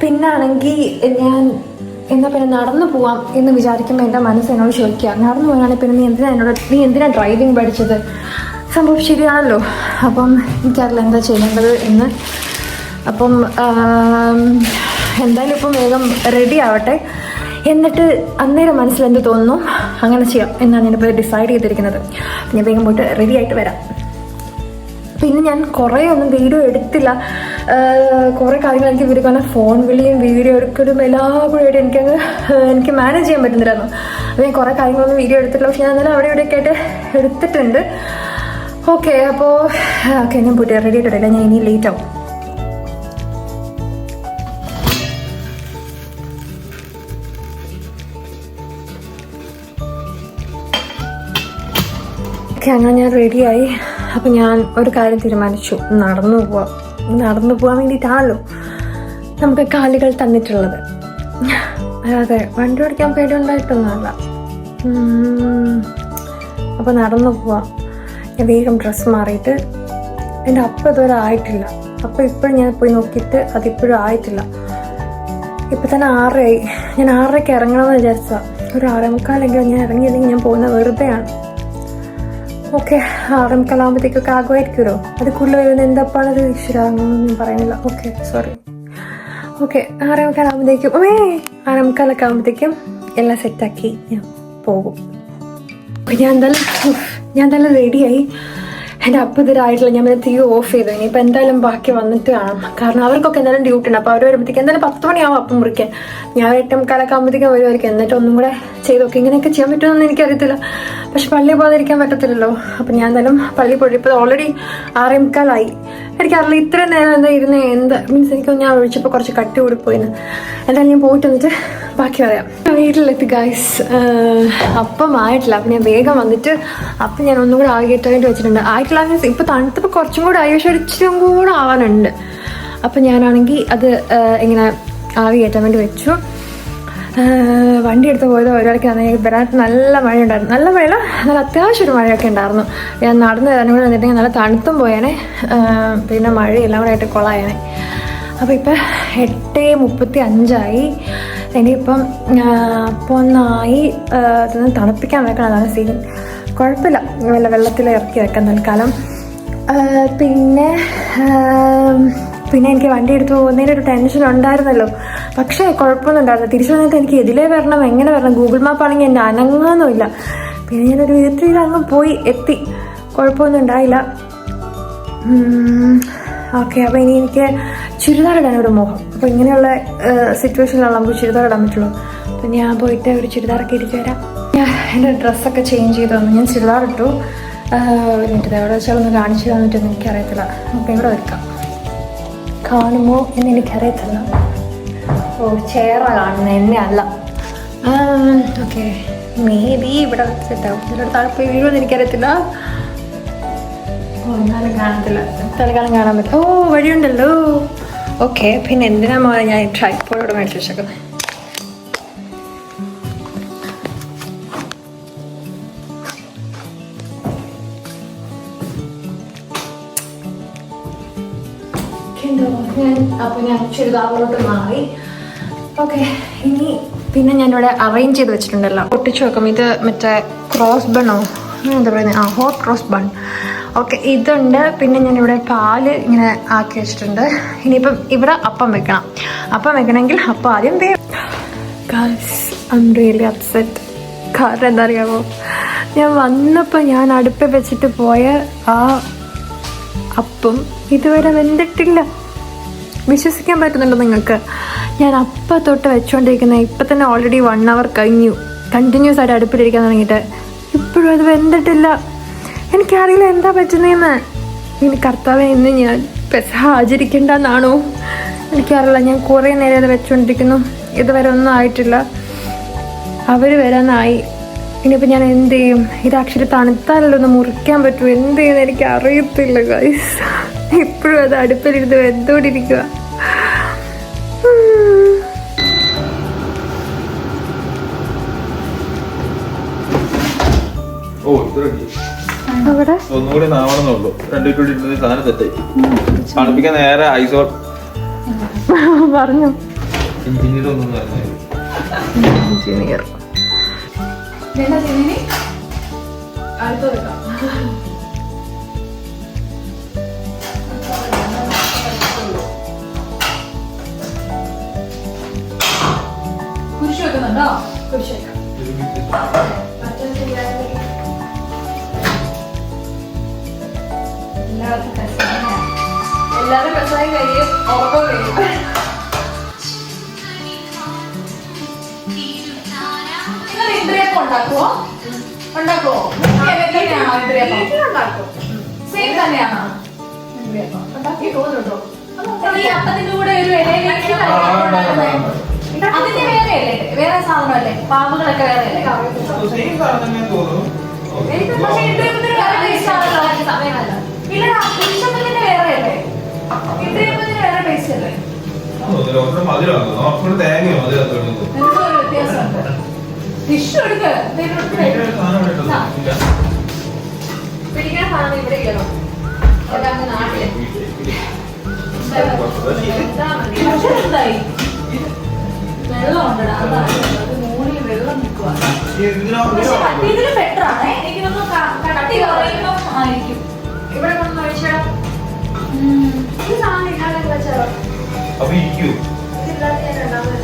പിന്നാണെങ്കിൽ ഞാൻ എന്നാൽ പിന്നെ നടന്നു പോവാം എന്ന് വിചാരിക്കുമ്പോൾ എൻ്റെ മനസ്സ് എന്നോട് ചോദിക്കുക, നടന്നു പോകാനാണെങ്കിൽ പിന്നെ നീ എന്തിനാ ഡ്രൈവിംഗ് പഠിച്ചത്? സംഭവം ശരിയാണല്ലോ. അപ്പം എനിക്കറിയില്ല എന്താ ചെയ്യേണ്ടത് എന്ന്. അപ്പം എന്തായാലും ഇപ്പം വേഗം റെഡി ആവട്ടെ, എന്നിട്ട് അന്നേരം മനസ്സിൽ എന്ത് തോന്നുന്നു അങ്ങനെ ചെയ്യാം എന്നാണ് ഞാനിപ്പോൾ ഡിസൈഡ് ചെയ്തിരിക്കുന്നത്. ഞാൻ വേഗം പോയിട്ട് റെഡി ആയിട്ട് വരാം. പിന്നെ ഞാൻ കുറേ ഒന്നും വീഡിയോ എടുത്തില്ല. കുറേ കാര്യങ്ങൾ എനിക്ക് ഇവർ കാരണം ഫോൺ വിളിയും വീഡിയോ എടുക്കലും എല്ലാം കൂടി ആയിട്ട് എനിക്ക് മാനേജ് ചെയ്യാൻ പറ്റുന്നില്ലായിരുന്നു. അപ്പോൾ ഞാൻ കുറേ കാര്യങ്ങളൊന്നും വീഡിയോ എടുത്തിട്ടില്ല. പക്ഷെ ഞാൻ എന്നാലും അവിടെ ഇവിടെയൊക്കെ ആയിട്ട് എടുത്തിട്ടുണ്ട്. ഓക്കെ, അപ്പോൾ ഞാൻ പോയിട്ട് റെഡി ആയിട്ടില്ല, ഞാൻ ഇനി ലേറ്റ് ആവും. അങ്ങനെ ഞാൻ റെഡിയായി. അപ്പം ഞാൻ ഒരു കാര്യം തീരുമാനിച്ചു, നടന്നു പോകാൻ വേണ്ടിയിട്ടാണല്ലോ നമുക്ക് കാലുകൾ തന്നിട്ടുള്ളത്. അതെ, വണ്ടി ഓടിക്കാൻ പേടിയുണ്ടായിട്ടൊന്നുമല്ല. അപ്പോൾ നടന്നു പോവാം. ഞാൻ വേഗം ഡ്രസ്സ് മാറിയിട്ട്, എൻ്റെ അപ്പം ഇതുവരെ ആയിട്ടില്ല. അപ്പോൾ ഇപ്പോഴും ഞാൻ പോയി നോക്കിയിട്ട് അതിപ്പോഴും ആയിട്ടില്ല. ഇപ്പം തന്നെ 6:30. ഞാൻ 6:30 ഇറങ്ങണമെന്ന് വിചാരിച്ചാൽ ഒരു 6:45 ഞാൻ ഇറങ്ങിയില്ലെങ്കിൽ ഞാൻ പോകുന്നത് വെറുതെയാണ്. ഓക്കെ, 6:45 ആകുമായിരിക്കുമല്ലോ. അത് കൂടുതൽ വരുന്ന എന്തപ്പാണത് ഈശ്വരാണെന്നൊന്നും പറയുന്നില്ല. Okay, sorry. ഓക്കെ, 6:45 ആകുമ്പോഴത്തേക്കും എല്ലാം സെറ്റാക്കി ഞാൻ പോകും. ഞാൻ എന്തായാലും റെഡിയായി. എൻ്റെ അപ്പം ഇതുവരായിട്ടില്ല. ഞാൻ പിന്നെ തീ ഓഫ് ചെയ്തു. ഇനിയിപ്പോൾ എന്തായാലും ബാക്കി വന്നിട്ട് കാണാം. കാരണം അവർക്കൊക്കെ എന്തായാലും ഡ്യൂട്ടി ഉണ്ട്. അപ്പോൾ അവർ വരുമ്പോഴത്തേക്ക് എന്തായാലും 10 മണിയാവും അപ്പം മുറിക്കാൻ. ഞാൻ 8:45 ആകുമ്പോഴത്തേക്കും വരുമായിരിക്കും. എന്നിട്ട് ഒന്നും കൂടെ ചെയ്ത് നോക്കി. ഇങ്ങനെയൊക്കെ ചെയ്യാൻ പറ്റുമെന്നൊന്നും എനിക്കറിയത്തില്ല. പക്ഷെ പള്ളിയിൽ പോകാതിരിക്കാൻ പറ്റത്തില്ലല്ലോ. അപ്പം ഞാൻ എന്തായാലും പള്ളിയിൽ പോയി. ഇപ്പോൾ ഓൾറെഡി 6:45 എനിക്കറിയില്ല ഇത്രയും നേരം എന്താ മീൻസ് ഞാൻ ഒഴിച്ചപ്പോൾ കുറച്ച് കട്ടി കൂടി പോയിന്ന്. എന്തായാലും ഞാൻ പോയിട്ട് വന്നിട്ട് ബാക്കി പറയാം. വീട്ടിലെത്തി ഗൈസ്. അപ്പം ആയിട്ടില്ല. അപ്പം ഞാൻ വേഗം വന്നിട്ട് അപ്പം ഞാൻ ഒന്നും കൂടെ ആകിയിട്ടായിട്ട് വെച്ചിട്ടുണ്ട്. ആയിട്ടില്ല മീൻസ് ഇപ്പോൾ തണുത്തപ്പോൾ കുറച്ചും കൂടെ ആയി, പക്ഷെ ഇച്ചിരിയും കൂടെ ആവാനുണ്ട്. അപ്പം ഞാനാണെങ്കിൽ അത് ഇങ്ങനെ ആവി കയറ്റാൻ വേണ്ടി വെച്ചു. വണ്ടി എടുത്ത് പോയത് ഒരാൾക്ക് വരാൻ നല്ല മഴയുണ്ടായിരുന്നു. നല്ല മഴയില്ല, നല്ല അത്യാവശ്യം ഒരു മഴയൊക്കെ ഉണ്ടായിരുന്നു. ഞാൻ നടന്ന് തരാനും കൂടെ വന്നിട്ടുണ്ടെങ്കിൽ നല്ല തണുത്തും പോയേനെ, പിന്നെ മഴയെല്ലാം കൂടെ ആയിട്ട് കൊളായേനെ. അപ്പോൾ ഇപ്പം 8:35 ഇനിയിപ്പം അപ്പോൾ ഒന്നായി അതൊന്ന് തണുപ്പിക്കാൻ വെക്കണം. അതാണ് സീൻ. കുഴപ്പമില്ല, വെള്ളത്തിൽ ഇറക്കി വെക്കാം തൽക്കാലം. പിന്നെ എനിക്ക് വണ്ടി എടുത്ത് പോകുന്നതിന് ഒരു ടെൻഷൻ ഉണ്ടായിരുന്നല്ലോ. പക്ഷേ കുഴപ്പമൊന്നും ഉണ്ടായിരുന്നു. തിരിച്ചു വന്നിട്ട് എനിക്ക് ഇതിലേ വരണം, എങ്ങനെ വരണം, ഗൂഗിൾ മാപ്പ് ആണെങ്കിൽ എന്നെ അനങ്ങുന്നില്ല. പിന്നെ ഞാനൊരു വിധത്തിൽ അങ്ങ് പോയി എത്തി. കുഴപ്പമൊന്നും ഉണ്ടായില്ല. ഓക്കെ, അപ്പോൾ ഇനി എനിക്ക് ചുരിദാർ ഇടാനൊരു മോഹം. അപ്പോൾ ഇങ്ങനെയുള്ള സിറ്റുവേഷനിലാണ് നമുക്ക് ചുരിദാർ ഇടാൻ പറ്റുള്ളൂ. അപ്പം ഞാൻ പോയിട്ട് ഒരു ചുരിദാറൊക്കെ ഇരിച്ചു വരാം. ഞാൻ എൻ്റെ ഡ്രസ്സൊക്കെ ചേഞ്ച് ചെയ്ത് വന്നു. ഞാൻ ചുരിദാർ ഇട്ടു. ഒരു മിനിറ്റ്, എവിടെ വെച്ചാൽ ഒന്ന് കാണിച്ചു തന്നിട്ടൊന്നും എനിക്കറിയത്തില്ല. നമുക്ക് ഇവിടെ വെക്കാം, കാണുമോ എന്ന് എനിക്കറിയത്തില്ല. ഓ, ചെയറാണ് കാണുന്നത്, എന്നെ അല്ല. ഓക്കെ, മേ ബി ഇവിടെ വെച്ചിട്ടാവും. ഇതിലൂടെ താഴെ പോയി വീഴുമെന്ന് എനിക്കറിയത്തില്ല. ഓ, എന്നാലും കാണത്തില്ല, തൽക്കാലം കാണാൻ പറ്റും. ഓ, വഴിയുണ്ടല്ലോ. ഓക്കെ, പിന്നെ എന്തിനാ മോനെ ഞാൻ ട്രൈപ്പോഡ് മേടിച്ച് വെച്ചേക്കുന്നത്. ഞാൻ ചുരിദാറിലോട്ട് മാറി. ഓക്കെ, ഇനി പിന്നെ ഞാനിവിടെ അറേഞ്ച് ചെയ്ത് വെച്ചിട്ടുണ്ടല്ലോ. പൊട്ടിച്ചു വെക്കാം. ഇത് മറ്റേ ക്രോസ് ബണ്ണോ എന്താ പറയുന്നത്, ഹോട്ട് ക്രോസ് ബൺ. ഓക്കെ, ഇതുണ്ട്. പിന്നെ ഞാനിവിടെ പാല് ഇങ്ങനെ ആക്കി വെച്ചിട്ടുണ്ട്. ഇനിയിപ്പം ഇവിടെ അപ്പം വെക്കണമെങ്കിൽ അപ്പം ആദ്യം I'm really upset. കാരണം എന്താ അറിയാമോ, ഞാൻ വന്നപ്പോൾ ഞാൻ അടുപ്പിൽ വെച്ചിട്ട് പോയ ആ അപ്പം ഇതുവരെ വെന്തിട്ടില്ല. വിശ്വസിക്കാൻ പറ്റുന്നുണ്ടോ നിങ്ങൾക്ക്? ഞാൻ അപ്പം തൊട്ട് വെച്ചുകൊണ്ടിരിക്കുന്നത് ഇപ്പം തന്നെ ഓൾറെഡി 1 hour കഴിഞ്ഞു. കണ്ടിന്യൂസ് ആയിട്ട് അടുപ്പിലിരിക്കാൻ തുടങ്ങിയിട്ട് ഇപ്പോഴും അത് വെന്തിട്ടില്ല. എനിക്കറിയില്ല എന്താ പറ്റുന്നതെന്ന്. ഇനി കർത്താവേ, ഇന്ന് ഞാൻ പെസഹ ആചരിക്കേണ്ടെന്നാണോ എനിക്കറിയില്ല. ഞാൻ കുറേ നേരം അത് വെച്ചുകൊണ്ടിരിക്കുന്നു, ഇതുവരെ ഒന്നും ആയിട്ടില്ല. അവർ വരാനായി. ഇനിയിപ്പോൾ ഞാൻ എന്ത് ചെയ്യും? ഇത് ആക്ച്വലി തണുത്താലല്ലോ ഒന്ന് മുറിക്കാൻ പറ്റുമോ? എന്ത് ചെയ്യുന്നത് എനിക്ക് അറിയത്തില്ല ഗൈസ്. ഇപ്പോഴും അത് അടുപ്പിലിരുന്ന് വെന്തോണ്ടിരിക്കുക. അവിടെ ഒന്നുകൂടി നാവണമെന്നുള്ളൂ. രണ്ടു സാധനം തെറ്റായി തണുപ്പിക്കാൻ നേരെ ഐസോൾ പറഞ്ഞു എഞ്ചിനീയർ ഒന്നും എഞ്ചിനീയർ. കുരിശ് വെക്കുന്നുണ്ടോ? കുരിശ് വെക്കാം. എല്ലാവരും പ്രസവം കഴിയും, ഉറക്കം കഴിയും. നിങ്ങൾ ഇന്ദ്രിയപ്പം ഉണ്ടാക്കുവോ? ഉണ്ടാക്കുവോ? എങ്ങനെയാണോ ഇന്ദ്രിയപ്പം? സെയിം തന്നെയാണോ ഇന്ദ്രിയപ്പം? ഉണ്ടാക്കി തോന്നുന്നുണ്ടോ? ഈ അപ്പത്തിന്റെ കൂടെ ഒരു ഇലയിലേക്ക് അതിന്റെ വേറെ അല്ലേ? വേറെ സാധനമല്ലേ? പാമ്പുകളൊക്കെ വേറെ അല്ലേ? പക്ഷെ ഇന്ദ്രിയപ്പത്തിന് വേറെ ടേസ്റ്റ് ആണല്ലോ. സമയമല്ല. ഇല്ലടാ, കുരിശപ്പത്തിന്റെ വേറെ അല്ലേ? ഇന്ദ്രിയപ്പത്തിന് വേറെ ടേസ്റ്റ് അല്ലേ? എന്തോ ഒരു വ്യത്യാസമുണ്ട്. ടിഷ്യൂ എടുക്ക. പിടിക്കാൻ സാധനം ഇവിടെ ഇല്ലല്ലോ. നാട്ടില് എന്തായി? വെള്ളം ഉണ്ടടാ. അത് മൂന്നിൽ വെള്ളം നിൽക്കുക. പക്ഷെ കട്ടിയതിന് ബെറ്റർ ആണ്. എനിക്ക് തോന്നുന്നു കട്ടി കുറയുമ്പം ആയിരിക്കും. ഇവിടെ കൊണ്ടു കഴിച്ചാൽ ഈ സാധനം ഇല്ലാതെ വെച്ചാലോ? ഇതില്ലാതെ ഞാൻ രണ്ടാമത്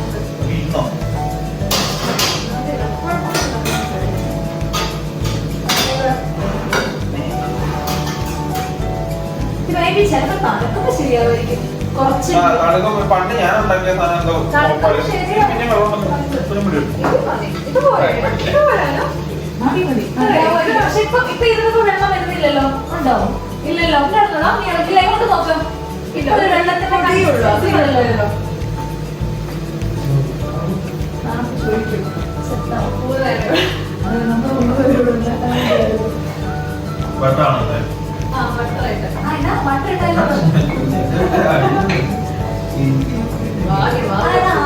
ചിലപ്പോ തണുക്കുമ്പോ ശരിയാവുമായിരിക്കും. കുറച്ച് പണ്ട് ഞാൻ ഉണ്ടാക്കിയ പക്ഷെ ഇപ്പൊ ഇതിനൊക്കെ വെള്ളം വരുന്നില്ലല്ലോ. ഉണ്ടോ? ഇല്ലല്ലോ. നീ കൊണ്ട് നോക്കാം. ഇപ്പൊ വെള്ളത്തിന്റെ കൈയുള്ളൂ. അതില്ലല്ലോ.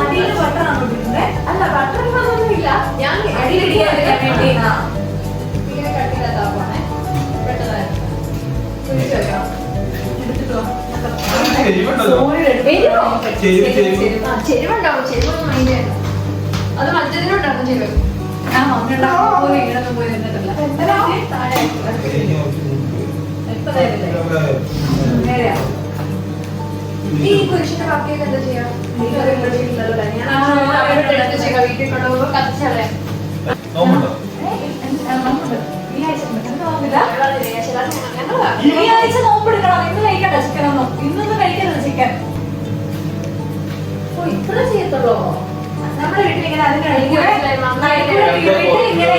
അടിയിൽ ബട്ടറാണോ ഇടുന്നത്? അല്ല, ബട്ടർ ഇല്ല. ഞാൻ അടിയിലിടിക്കാൻ വേണ്ടി ഇങ്ങനെ കട്ടിയിലാക്കാണേ. പെട്ടതായിരുന്നു. എടുത്തിട്ടോ? ചെരുവുണ്ടാവും. ചെരുവൊന്നും അതിന്റെ അത് മറ്റതിനുണ്ടാകും. ചെരുവ് മണ്ണുണ്ടാകും പോയി ഇടന്നും പോയി നിന്നിട്ടില്ല. താഴെ ഈ കുരിശിന്റെ ബാക്കിയൊക്കെ എന്താ ചെയ്യാ? വീട്ടിൽ കൊണ്ടുപോകുമ്പോ കത്തിച്ചല്ലേ? വെള്ളിയാഴ്ച നോമ്പെടുക്കണം. ഇന്ന് കഴിക്കണ്ട ചിക്കനൊന്നും. ഇന്നൊന്നും കഴിക്കരുത് ചിക്കൻ. ഓ, ഇത്ര ചെയ്യത്തുള്ളൂ. നമ്മുടെ വീട്ടിൽ ഇങ്ങനെ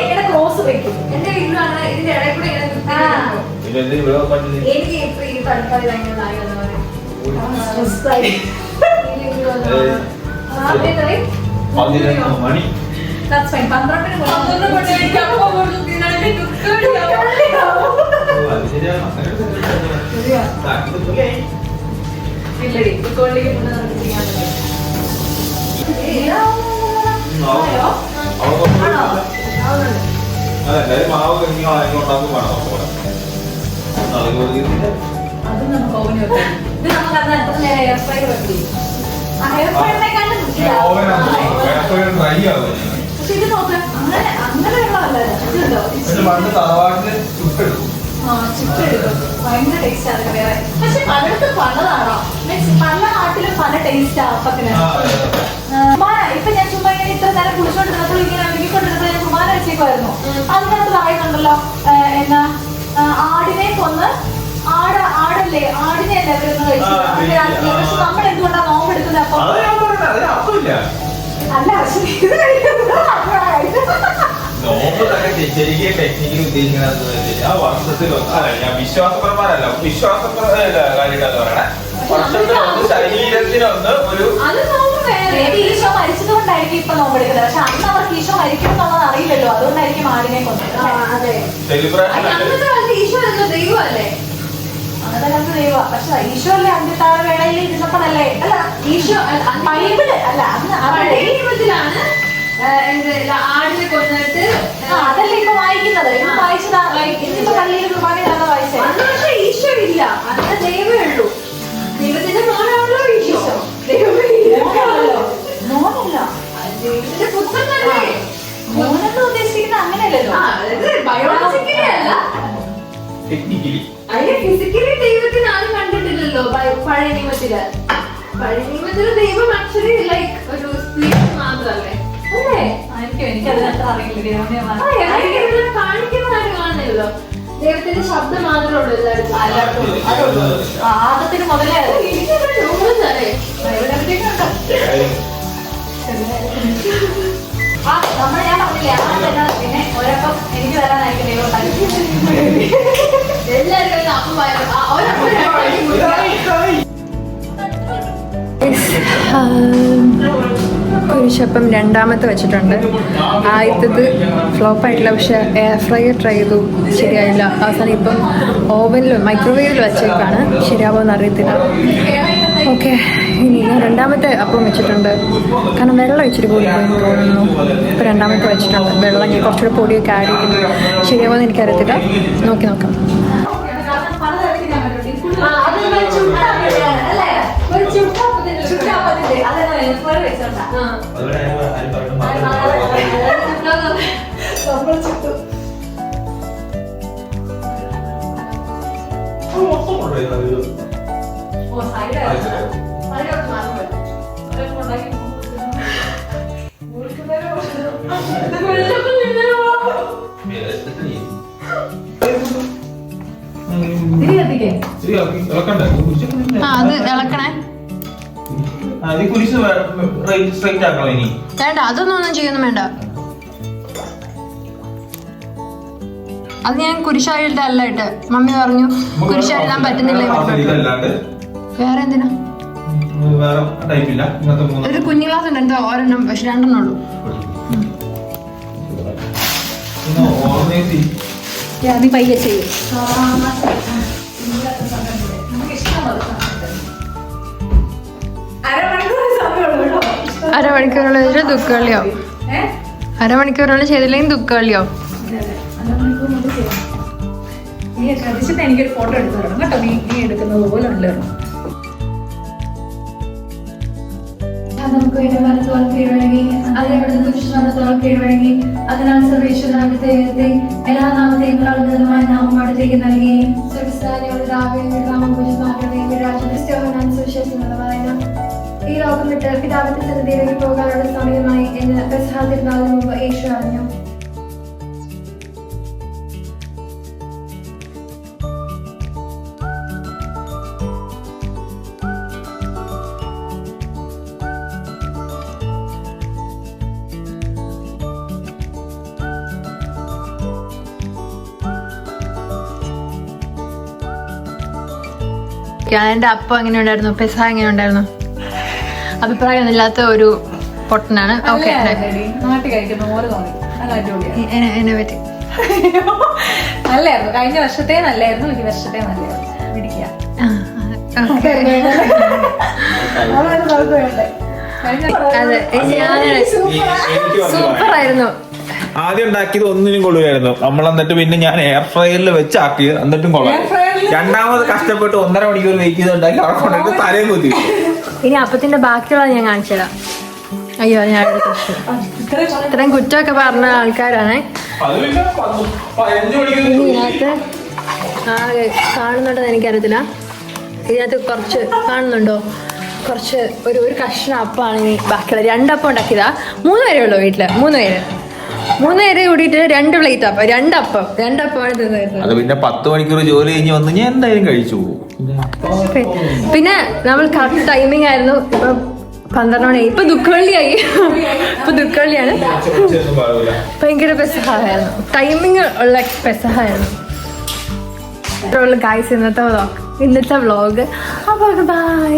ഇങ്ങനെ ക്രോസ് വെക്കും. എന്റെ വീട്ടിലാണ് ഇതിന്റെ ഇടയിൽ കൂടെ എനിക്ക് ഇപ്പൊ ഈ തൽക്കാലം ഭയങ്കര നായി വന്ന പോലെ മണി 12 ഇല്ലടി കുക്കോളിലേക്ക് മുന്നേ നമുക്ക് ചെയ്യാൻ അത് നമുക്ക് ഓവന് വെക്കാം. ഇത് നമുക്ക് അന്ന് എത്ര നേരം എയർ ഫ്രൈ വെക്കി. എയർ ഫ്രൈഡിനെക്കാളും പക്ഷെ ഇത് നോക്ക്, അങ്ങനെയുള്ളതല്ല. ഇതുണ്ടോ ചുട്ടെടുക്കും. ഭയങ്കര ടേസ്റ്റ് ആണ് വേറെ. പക്ഷെ പലയിടത്തും പലതാണോ? മീൻസ് പല നാട്ടിലും പല ടേസ്റ്റ് അപ്പത്തിന്. ഇപ്പൊ ഞാൻ ചുമ്മാ ഇങ്ങനെ ഇത്ര നേരം കുടിച്ചോണ്ടിരുന്നപ്പോൾ ഇങ്ങനെ ഒരുങ്ങിക്കൊണ്ടിരുന്നപ്പോൾ ഞാൻ കുമാര വെച്ചേക്കുമായിരുന്നു. അതിനകത്ത് പറയുന്നുണ്ടല്ലോ എന്നാ ആടിനെ കൊന്ന് ആടല്ലേ ആടിനെയല്ലേ അവരൊന്ന് കഴിച്ചു. പക്ഷെ നമ്മൾ എന്തുകൊണ്ടാണ് നോമ്പെടുക്കുന്നത്? അപ്പൊ അല്ല, പക്ഷെ ഇത് കഴിക്കുന്നത് ശരിക്കും ടെക്നിക്കൽ ഉദ്ദേശിക്കുന്നത് ആ വർഷത്തിലൊന്നും വിശ്വാസപ്രമാണല്ല, വിശ്വാസപ്രകാരമായിട്ടാണ് പറയണേ. വർഷത്തിലൊന്ന് ശരീരത്തിനൊന്ന് ഒരു ഈശോ മരിച്ചത് കൊണ്ടായിരിക്കും ഇപ്പൊ നോമ്പെടുക്കുന്നത്. പക്ഷെ അന്ന് അവർക്ക് ഈശോ മരിക്കും എന്നുള്ളത് അറിയില്ലല്ലോ, അതുകൊണ്ടായിരിക്കും ആടിനെ കൊന്നത്. അതെ. അന്നത്തെ കാലത്ത് ഈശോ എന്തോ ദൈവമല്ലേ? അന്നത്തെ കാലത്ത് ദൈവ. പക്ഷെ ഈശോ അല്ലേ അന്ത്യത്താഴ വേളയിൽ ഇരുന്നപ്പോഴല്ലേ? അല്ല ഈശോ ബൈബിള് അല്ല, അന്ന് ദൈവത്തിലാണ് ആടിനെ കൊന്നിട്ട്. അതല്ലേ ഇപ്പൊ വായിക്കുന്നത്? വായിച്ചതാ ഇന്നിപ്പോ പള്ളിയിൽ കുർബാനയിലാണ് വായിച്ചത്. അന്ന് പക്ഷെ ഈശോ ഇല്ല, അന്ന് ദൈവമേ ഉള്ളൂ. ദൈവത്തിന്റെ മോനാണല്ലോ ഈശോ. മോനല്ല, ദൈവത്തിന്റെ പുത്രനല്ലേ. മോനെന്ന് ഉദ്ദേശിക്കുന്നത് അങ്ങനെയല്ലല്ലോ, ബയോളജിക്കലി അല്ല, ഫിസിക്കലി ദൈവത്തിന് ആരും കണ്ടിട്ടില്ലല്ലോ പഴയ നിയമത്തില്. പഴയ നിയമത്തില് ദൈവം ആക്ച്വലി ലൈക്ക് ഒരു സ്പിരിറ്റ് മാത്രല്ലേ? അല്ലേ? എനിക്കതിനത്ര അറിയില്ല. കാണിക്കുന്നതായിട്ട് കാണുന്നില്ലല്ലോ, ദൈവത്തിന്റെ ശബ്ദം മാത്രമേ ഉള്ളൂ എല്ലായിടത്തും. ആദത്തിന് മുതലേ നമ്മൾ ഞാൻ പറഞ്ഞില്ലേ പിന്നെ ഒരപ്പം എനിക്ക് തരാനായിരിക്കും ദൈവം എല്ലാവരും കുരിശപ്പം രണ്ടാമത്തെ വെച്ചിട്ടുണ്ട്. ആദ്യത്തത് ഫ്ലോപ്പായിട്ടില്ല, പക്ഷെ എയർ ഫ്രയർ ട്രൈ ചെയ്തു, ശരിയായില്ല. അവസാനം ഇപ്പം ഓവനിൽ മൈക്രോവേവിൽ വെച്ചേക്കാണ്, ശരിയാവുമെന്ന് അറിയത്തില്ല. ഓക്കെ, ഇനി ഞാൻ രണ്ടാമത്തെ അപ്പം വെച്ചിട്ടുണ്ട്. കാരണം വെള്ളം ഇച്ചിരി കൂടി പോയി തോന്നുന്നു. ഇപ്പം രണ്ടാമത്തെ വെച്ചിട്ടുണ്ട്. വെള്ളം ഞാൻ കുറച്ചുകൂടെ പൊടിയൊക്കെ ആഡ് ചെയ്തിട്ടുണ്ട്, ശരിയാവുമെന്ന് എനിക്കറിയത്തില്ല. നോക്കി നോക്കാം. അത് ഇളക്കണേ. വേണ്ട, അതൊന്നും ചെയ്യൊന്നും വേണ്ട. അത് ഞാൻ കുരിശായിട്ട് അല്ല ഇട്ട്. മമ്മി പറഞ്ഞു കുരിശായിടാൻ പറ്റുന്നില്ല. വേറെ എന്തിനാ? ഒരു കുഞ്ഞു ഗ്ലാസ് ഉണ്ട്, എന്തോ ഒരെണ്ണം, പക്ഷെ രണ്ടെണ്ണം ഉള്ളൂ. നീ പയ്യെ ചെയ്യും. അരമണിക്കൂറുള്ള ദുഃഖവള്ളിയാവും. അരമണിക്കൂറുള്ള ചെയ്തില്ലെങ്കിൽ ദുഃഖവള്ളിയാവും. നീ ശ്രദ്ധിച്ചിട്ട് എനിക്കൊരു ഫോട്ടോ എടുത്തു തരണം കേട്ടോ. നീ എടുക്കുന്നത് പോലെ ഉണ്ട്. നമുക്ക് വേണ്ടി മനത്തോളം കീഴടങ്ങി, അതിനെവിടെ ദുഷ്ടത്തോളം കീഴടങ്ങി, അതിനാൽ സർവേശ്വരനാമത്തെ എല്ലാ നാമത്തെയും കളഞ്ഞതുമായ നാമം അടുത്തേക്ക് നൽകി. ഈ ലോകം വിട്ട് പിതാവിന്റെ സന്നിധിയിലേക്ക് പോകാനുള്ള സമയമായി എന്ന് പെസഹ തിരുനാളിന് മുമ്പ് യേശു അറിഞ്ഞു. എൻ്റെ അപ്പം എങ്ങനെ ഉണ്ടായിരുന്നു? പെസഹ എങ്ങനെ ഉണ്ടായിരുന്നു? അഭിപ്രായം ഇല്ലാത്ത ഒരു പൊട്ടനാണ്. ഓക്കെ, എന്നെ പറ്റി നല്ലായിരുന്നു. കഴിഞ്ഞ വർഷത്തെ നല്ലായിരുന്നു, ഈ വർഷത്തെ നല്ലായിരുന്നു. പിടിക്കുക അതെ, സൂപ്പർ ആയിരുന്നു. ആദ്യം ഉണ്ടാക്കിയത് ഒന്നിനും കൊള്ളൂലായിരുന്നു. നമ്മൾ എന്നിട്ട് പിന്നെ ഞാൻ എയർ ഫ്രയറിൽ വെച്ചാക്കിയത്, എന്നിട്ടും കൊള്ളാം. രണ്ടാമത് കഷ്ടപ്പെട്ട് 1.5 മണിക്കൂർ വെയിറ്റ് ചെയ്ത് ഉണ്ടാക്കി അവിടെ കൊണ്ടിട്ട് തലയും കുത്തി. ഇനി അപ്പത്തിന്റെ ബാക്കിയുള്ളത് ഞാൻ കാണിച്ചുതരാം. അയ്യോ, ഞാൻ ഇത്രയും കുറ്റമൊക്കെ പറഞ്ഞ ആൾക്കാരാണ്. ഇനി ഇതിനകത്ത് കാണുന്നുണ്ടോ എനിക്കറിയത്തില്ല. ഇതിനകത്ത് കുറച്ച് കാണുന്നുണ്ടോ? കുറച്ച് ഒരു കഷ്ണം അപ്പമാണ് ഇനി ബാക്കിയുള്ളത്. 2 അപ്പം ഉണ്ടാക്കിയതാ. 3 പേരേ ഉള്ളൂ വീട്ടില്. 3 പേര് കൂടിയിട്ട് 2 പ്ലേറ്റ് അപ്പം, 2 അപ്പമാണ് തിന്നത്. അത് പിന്നെ 10 മണിക്കൂർ ജോലി കഴിഞ്ഞ് വന്ന് ഞാൻ എന്തായാലും കഴിച്ചു പോകും. പിന്നെ നമ്മൾ കറക്റ്റ് ടൈമിംഗ് ആയിരുന്നു. ഇപ്പൊ 12 മണി. ഇപ്പൊ ദുഃഖവള്ളിയായി. ഇപ്പൊ ദുഃഖവള്ളിയാണ്. ഭയങ്കര പെസഹായിരുന്നു. ടൈമിങ് ഉള്ള പെസഹായിരുന്നു. ഇത്രയുള്ള ഗായ്സ് ഇന്നത്തെ വ്ളോഗ്. അപ്പൊ ബൈ.